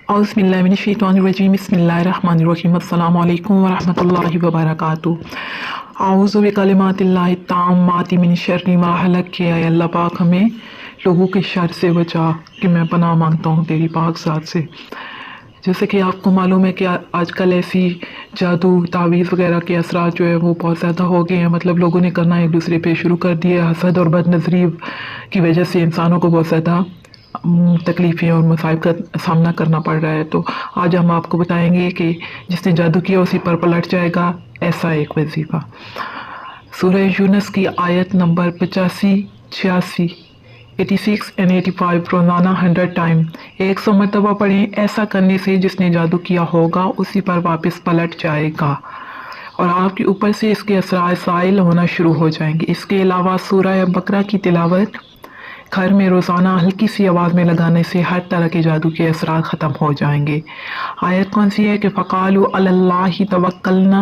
औज़ु बिल्लाहि मिनश्शैतानिर्रजीम बिस्मिल्लाहिर्रहमानिर्रहीम अस्सलामु अलैकुम वरहमतुल्लाहि वबरकातुहू। औज़ु बिकलिमातिल्लाहि ताम्माति मिन शर्रि मा खलक़। कि ऐ अल्लाह पाक हमें लोगों के शर से बचा, कि मैं पनाह मांगता हूँ तेरी पाक ज़ात से। जैसे कि आपको मालूम है कि आजकल ऐसी जादू तावीज़ वगैरह के असरात जो है वो बहुत ज़्यादा हो गए हैं। मतलब लोगों ने करना एक दूसरे पे शुरू कर दिया। हसद और बदनज़री की वजह से इंसानों को बहुत ज़्यादा तकलीफ़ें और मसाइब का सामना करना पड़ रहा है। तो आज हम आपको बताएंगे कि जिसने जादू किया उसी पर पलट जाएगा, ऐसा एक वजीफ़ा। सूरह यूनुस की आयत नंबर 85, 86, 86 एंड 85 रोज़ाना 100 टाइम 100 मरतबा पढ़ें। ऐसा करने से जिसने जादू किया होगा उसी पर वापस पलट जाएगा और आपके ऊपर से इसके असरार ज़ाइल होना शुरू हो जाएंगे। इसके अलावा सूरह बकरा की तिलावत घर में रोज़ाना हल्की सी आवाज़ में लगाने से हर तरह के जादू के असरार ख़त्म हो जाएंगे। आयत कौन सी है कि फ़क़ालू अलल्लाहि तवक्कलना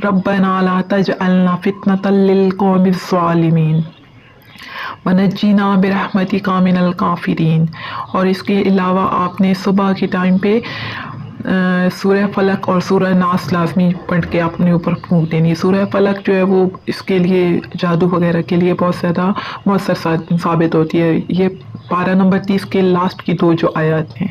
रब्बना ला तजअलना फितनतल लिल कौमिज़ ज़ालिमीन वनज्जिना बिरहमतिका मिनल काफ़िरीन। और इसके अलावा आपने सुबह के टाइम पे सूरह फलक और सूरह नास लाजमी पढ़ के अपने ऊपर फूंक देनी है। सूरह फलक जो है वो इसके लिए जादू वगैरह के लिए बहुत ज़्यादा मौसर साबित होती है। ये पारा नंबर 30 के लास्ट की 2 जो आयत हैं।